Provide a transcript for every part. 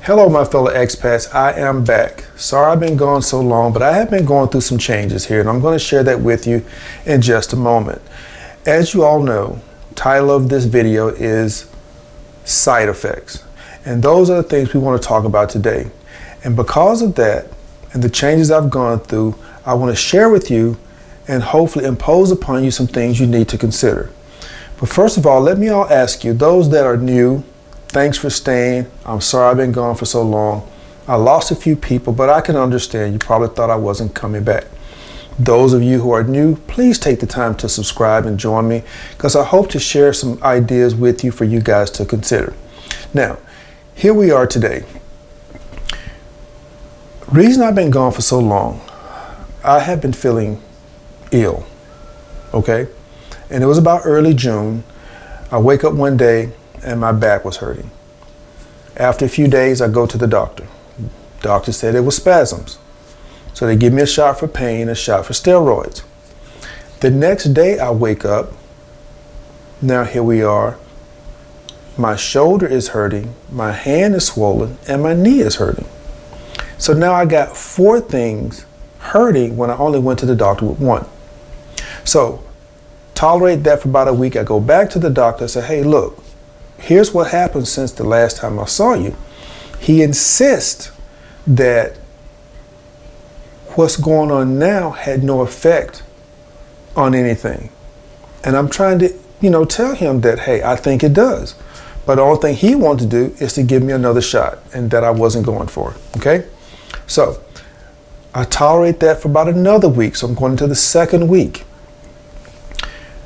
Hello, my fellow expats. I am back. Sorry I've been gone so long, but I have been going through some changes here, and I'm going to share that with you in just a moment. As you all know, the title of this video is side effects, and those are the things we want to talk about today. And because of that and the changes I've gone through, I want to share with you and hopefully impose upon you some things you need to consider. But first of all, let me all ask you, those that are new, thanks for staying. I'm sorry I've been gone for so long. I lost a few people, but I can understand. You probably thought I wasn't coming back. Those of you who are new, please take the time to subscribe and join me, because I hope to share some ideas with you for you guys to consider. Now, here we are today. Reason I've been gone for so long, I have been feeling ill, okay? And it was about early June. I wake up one day and my back was hurting. After a few days, I go to the doctor. Doctor said it was spasms. So they give me a shot for pain, a shot for steroids. The next day I wake up. Now here we are. My shoulder is hurting, my hand is swollen, and my knee is hurting. So now I got 4 things hurting when I only went to the doctor with 1. So tolerate that for about a week. I go back to the doctor and say, hey, look, here's what happened since the last time I saw you. He insists that what's going on now had no effect on anything. And I'm trying to, tell him that, hey, I think it does. But the only thing he wanted to do is to give me another shot, and that I wasn't going for, okay? So I tolerate that for about another week. So I'm going into the 2nd week,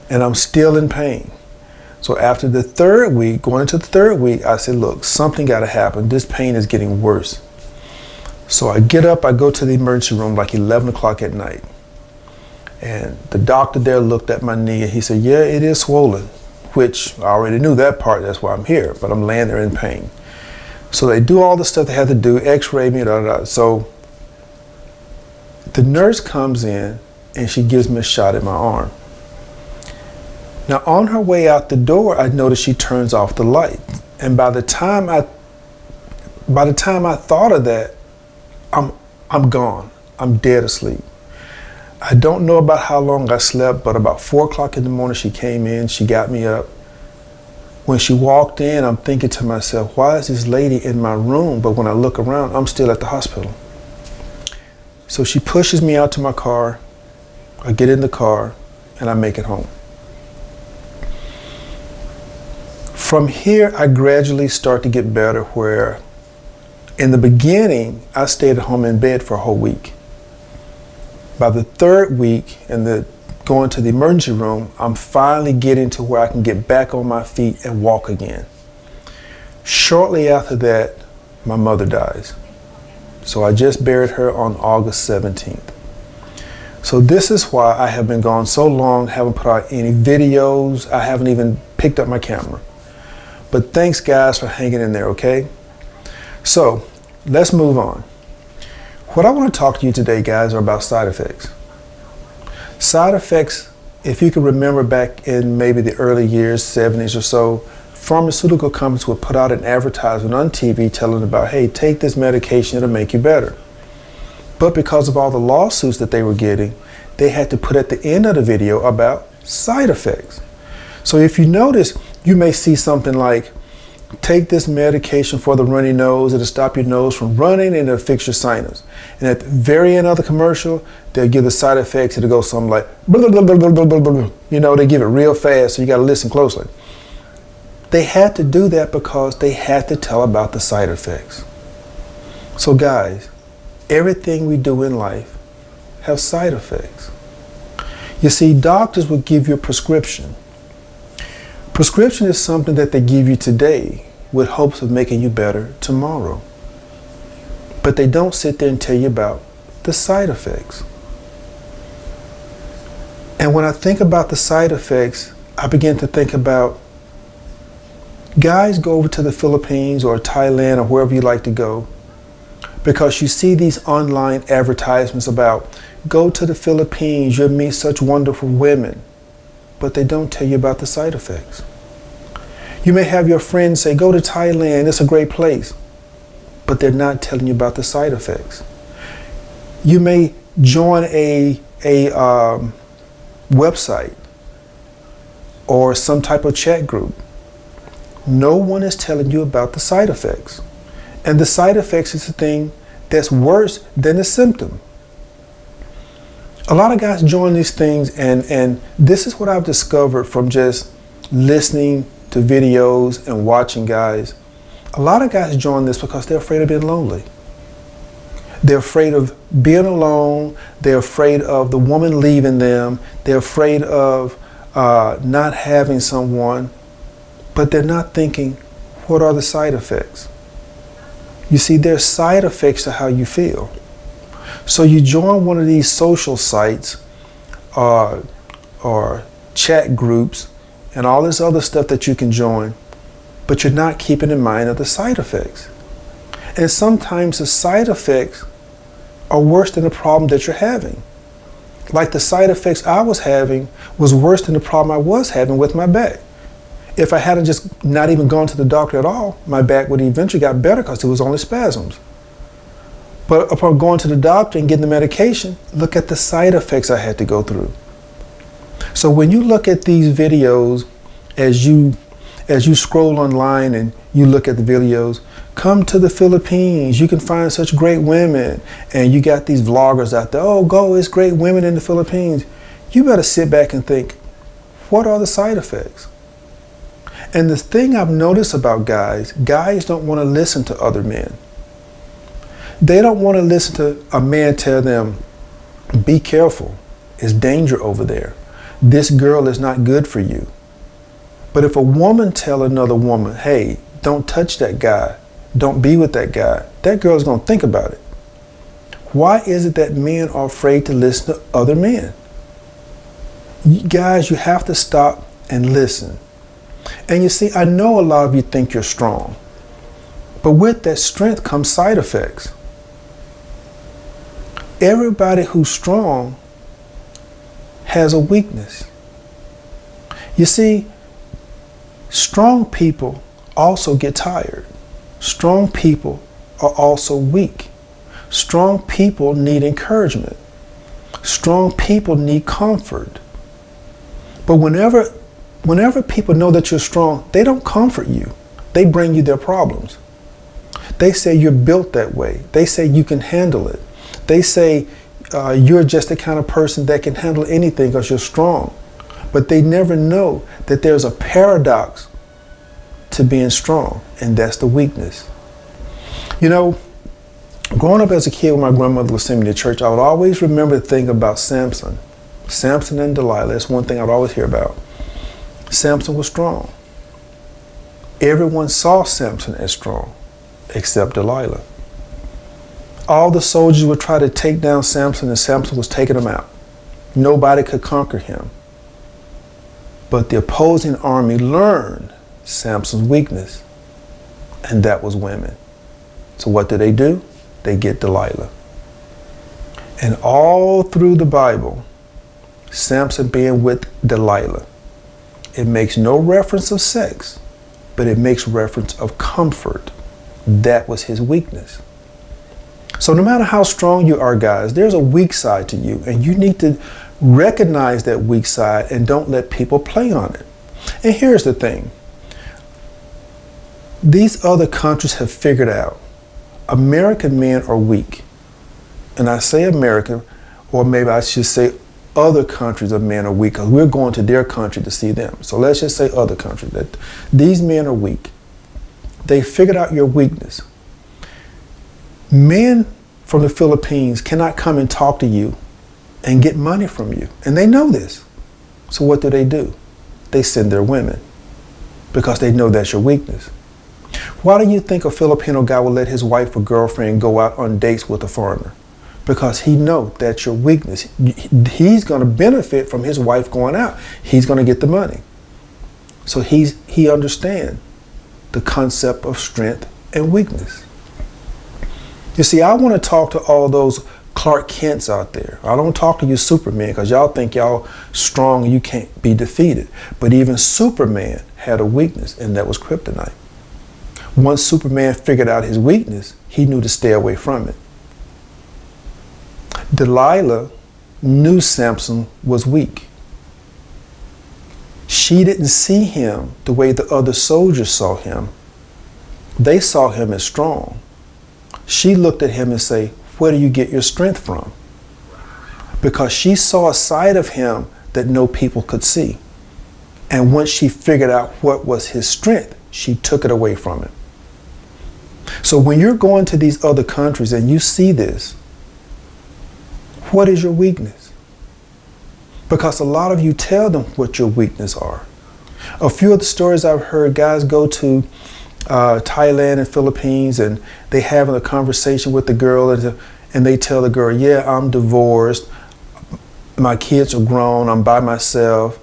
and I'm still in pain. So after the 3rd week, going into the 3rd week, I said, look, something got to happen. This pain is getting worse. So I get up, I go to the emergency room like 11 o'clock at night. And the doctor there looked at my knee and he said, yeah, it is swollen, which I already knew that part. That's why I'm here, but I'm laying there in pain. So they do all the stuff they had to do, x-ray me, So the nurse comes in and she gives me a shot at my arm. Now, on her way out the door, I noticed she turns off the light. And by the time I thought of that, I'm gone. I'm dead asleep. I don't know about how long I slept, but about 4 o'clock in the morning, she came in, she got me up. When she walked in, I'm thinking to myself, why is this lady in my room? But when I look around, I'm still at the hospital. So she pushes me out to my car. I get in the car and I make it home. From here, I gradually start to get better, where in the beginning, I stayed at home in bed for a whole week. By the 3rd week and going to the emergency room, I'm finally getting to where I can get back on my feet and walk again. Shortly after that, my mother dies. So I just buried her on August 17th. So this is why I have been gone so long, haven't put out any videos, I haven't even picked up my camera. But thanks guys for hanging in there, okay? So let's move on. What I want to talk to you today, guys, are about side effects. Side effects, if you can remember back in maybe the early years, 70s or so, pharmaceutical companies would put out an advertisement on TV telling about, hey, take this medication, it'll make you better. But because of all the lawsuits that they were getting, they had to put at the end of the video about side effects. So if you notice, you may see something like, take this medication for the runny nose, it'll stop your nose from running and it'll fix your sinus. And at the very end of the commercial, they'll give the side effects, it'll go something like, blah, blah, blah, blah, blah, blah, blah. They give it real fast, so you gotta listen closely. They had to do that because they had to tell about the side effects. So guys, everything we do in life has side effects. You see, doctors will give you a prescription. Prescription is something that they give you today with hopes of making you better tomorrow. But they don't sit there and tell you about the side effects. And when I think about the side effects, I begin to think about guys go over to the Philippines or Thailand or wherever you like to go, because you see these online advertisements about go to the Philippines, you'll meet such wonderful women. But they don't tell you about the side effects. You may have your friends say, go to Thailand, it's a great place. but they're not telling you about the side effects. You may join a website or some type of chat group. No one is telling you about the side effects. And the side effects is the thing that's worse than the symptom. A lot of guys join these things, and this is what I've discovered from just listening to videos and watching guys. A lot of guys join this because they're afraid of being lonely. They're afraid of being alone. They're afraid of the woman leaving them. They're afraid of not having someone. But they're not thinking, what are the side effects? You see, there's side effects to how you feel. So you join one of these social sites or chat groups and all this other stuff that you can join, but you're not keeping in mind of the side effects. And sometimes the side effects are worse than the problem that you're having. Like the side effects I was having was worse than the problem I was having with my back. If I hadn't just not even gone to the doctor at all, my back would eventually got better because it was only spasms. But upon going to the doctor and getting the medication, look at the side effects I had to go through. So when you look at these videos, as you scroll online and you look at the videos, come to the Philippines, you can find such great women, and you got these vloggers out there, oh, go, it's great women in the Philippines. You better sit back and think, what are the side effects? And the thing I've noticed about guys don't want to listen to other men. They don't want to listen to a man tell them, be careful, there's danger over there. This girl is not good for you. But if a woman tell another woman, hey, don't touch that guy, don't be with that guy, that girl is going to think about it. Why is it that men are afraid to listen to other men? Guys, you have to stop and listen. And you see, I know a lot of you think you're strong, but with that strength comes side effects. Everybody who's strong has a weakness. You see, strong people also get tired. Strong people are also weak. Strong people need encouragement. Strong people need comfort. But whenever people know that you're strong, they don't comfort you. They bring you their problems. They say you're built that way. They say you can handle it. They say you're just the kind of person that can handle anything because you're strong. But they never know that there's a paradox to being strong, and that's the weakness. You know, growing up as a kid when my grandmother would send me to church, I would always remember the thing about Samson. Samson and Delilah, that's one thing I'd always hear about. Samson was strong. Everyone saw Samson as strong, except Delilah. All the soldiers would try to take down Samson, and Samson was taking them out. Nobody could conquer him. But the opposing army learned Samson's weakness, and that was women. So what do? They get Delilah. And all through the Bible, Samson being with Delilah, it makes no reference of sex, but it makes reference of comfort. That was his weakness. So no matter how strong you are, guys, there's a weak side to you, and you need to recognize that weak side and don't let people play on it. And here's the thing. These other countries have figured out American men are weak. And I say American, or maybe I should say other countries of men are weak, because we're going to their country to see them. So let's just say other countries, that these men are weak. They figured out your weakness. Men from the Philippines cannot come and talk to you and get money from you. And they know this. So what do? They send their women, because they know that's your weakness. Why do you think a Filipino guy will let his wife or girlfriend go out on dates with a foreigner? Because he knows that's your weakness. He's going to benefit from his wife going out. He's going to get the money. So he understands the concept of strength and weakness. You see, I want to talk to all those Clark Kents out there. I don't talk to you Superman, because y'all think y'all strong and you can't be defeated. But even Superman had a weakness, and that was kryptonite. Once Superman figured out his weakness, he knew to stay away from it. Delilah knew Samson was weak. She didn't see him the way the other soldiers saw him. They saw him as strong. She looked at him and said, "Where do you get your strength from?" Because she saw a side of him that no people could see. And once she figured out what was his strength, she took it away from him. So when you're going to these other countries and you see this, what is your weakness? Because a lot of you tell them what your weakness are. A few of the stories I've heard, guys go to Thailand and Philippines, and they having a conversation with the girl, and they tell the girl, "Yeah, I'm divorced. My kids are grown. I'm by myself."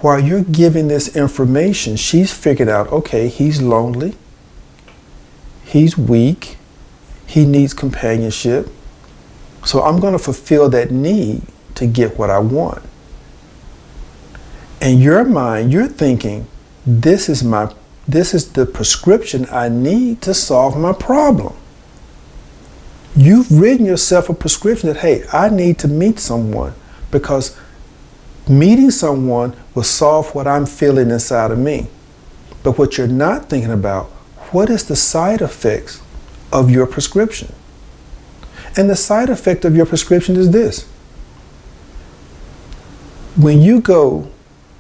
While you're giving this information, she's figured out, okay, he's lonely. He's weak. He needs companionship. So I'm going to fulfill that need to get what I want. In your mind, you're thinking, this is the prescription I need to solve my problem. You've written yourself a prescription that, hey, I need to meet someone because meeting someone will solve what I'm feeling inside of me. But what you're not thinking about, what is the side effects of your prescription? And the side effect of your prescription is this. When you go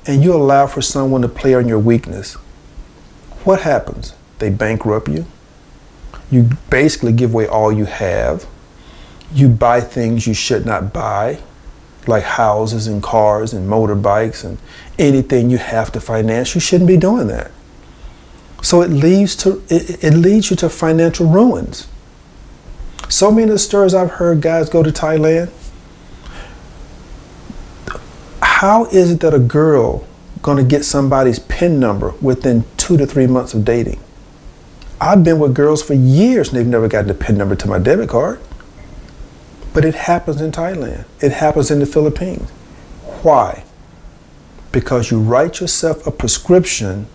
and you allow for someone to play on your weakness, what happens? They bankrupt you. You basically give away all you have. You buy things you should not buy, like houses and cars and motorbikes and anything you have to finance. You shouldn't be doing that. So it leads you to financial ruins. So many of the stories I've heard, guys go to Thailand. How is it that a girl going to get somebody's PIN number within 2 to 3 months of dating? I've been with girls for years and they've never gotten the PIN number to my debit card. But it happens in Thailand. It happens in the Philippines. Why? Because you write yourself a prescription.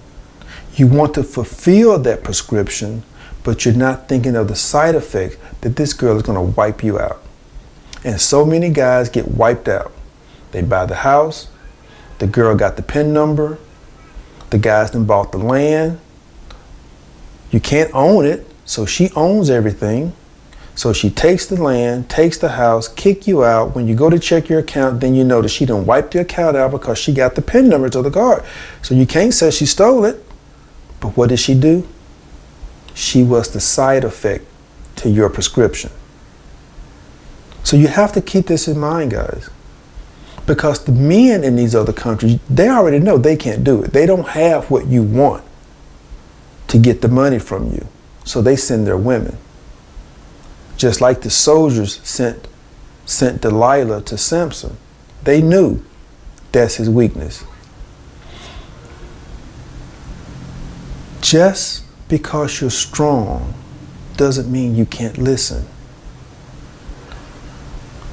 You want to fulfill that prescription, but you're not thinking of the side effects that this girl is going to wipe you out. And so many guys get wiped out. They buy the house, the girl got the PIN number, the guys done bought the land. You can't own it, so she owns everything. So she takes the land, takes the house, kick you out. When you go to check your account, then you notice she done wiped your account out because she got the PIN number to the card. So you can't say she stole it. But what did she do? She was the side effect to your prescription. So you have to keep this in mind, guys. Because the men in these other countries, they already know they can't do it. They don't have what you want to get the money from you. So they send their women. Just like the soldiers sent Delilah to Samson. They knew that's his weakness. Just because you're strong doesn't mean you can't listen.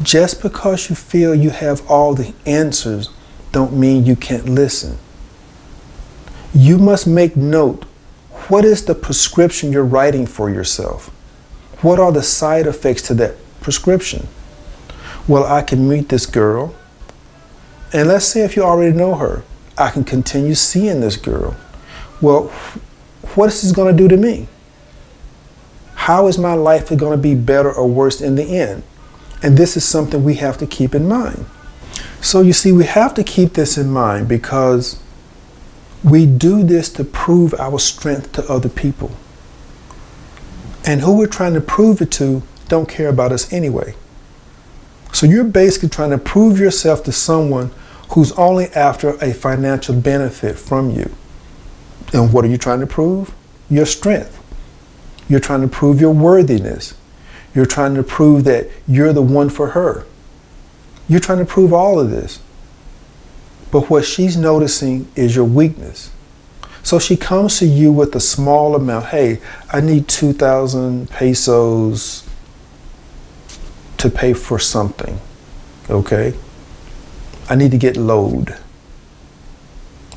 Just because you feel you have all the answers don't mean you can't listen. You must make note. What is the prescription you're writing for yourself? What are the side effects to that prescription? Well, I can meet this girl, and let's say if you already know her, I can continue seeing this girl. Well, what is this going to do to me? How is my life going to be better or worse in the end? And this is something we have to keep in mind. So you see, we have to keep this in mind because we do this to prove our strength to other people. And who we're trying to prove it to don't care about us anyway. So you're basically trying to prove yourself to someone who's only after a financial benefit from you. And what are you trying to prove? Your strength. You're trying to prove your worthiness. You're trying to prove that you're the one for her. You're trying to prove all of this. But what she's noticing is your weakness. So she comes to you with a small amount. Hey, I need 2,000 pesos to pay for something. Okay? I need to get load.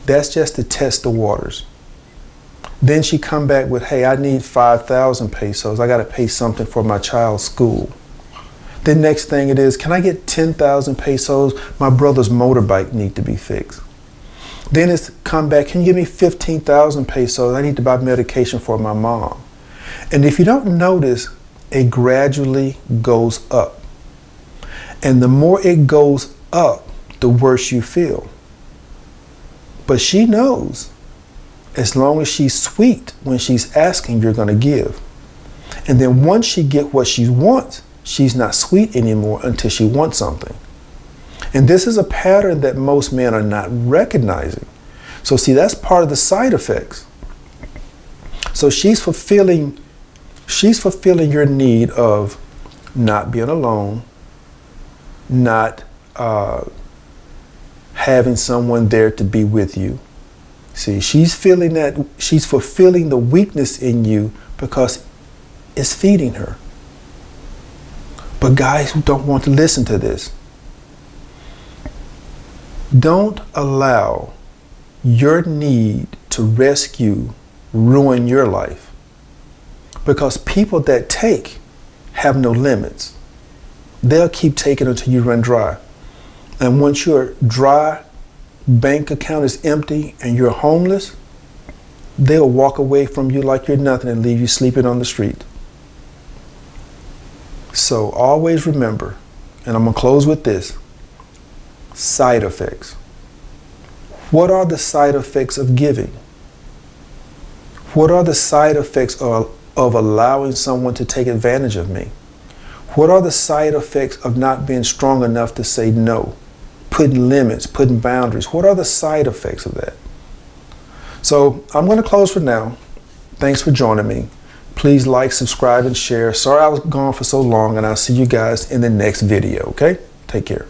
That's just to test the waters. Then she come back with, hey, I need 5,000 pesos. I got to pay something for my child's school. The next thing it is, can I get 10,000 pesos? My brother's motorbike need to be fixed. Then it's come back, can you give me 15,000 pesos? I need to buy medication for my mom. And if you don't notice, it gradually goes up. And the more it goes up, the worse you feel. But she knows, as long as she's sweet when she's asking, you're going to give. And then once she gets what she wants, she's not sweet anymore until she wants something. And this is a pattern that most men are not recognizing. So see, that's part of the side effects. So she's fulfilling your need of not being alone, not having someone there to be with you. See, she's feeling that, she's fulfilling the weakness in you because it's feeding her. But guys who don't want to listen to this, don't allow your need to rescue ruin your life. Because people that take have no limits. They'll keep taking until you run dry. And once your dry bank account is empty and you're homeless, they'll walk away from you like you're nothing and leave you sleeping on the street. So always remember, and I'm going to close with this, side effects. What are the side effects of giving? What are the side effects of allowing someone to take advantage of me? What are the side effects of not being strong enough to say no? Putting limits, putting boundaries. What are the side effects of that? So I'm going to close for now. Thanks for joining me. Please like, subscribe, and share. Sorry I was gone for so long, and I'll see you guys in the next video, okay? Take care.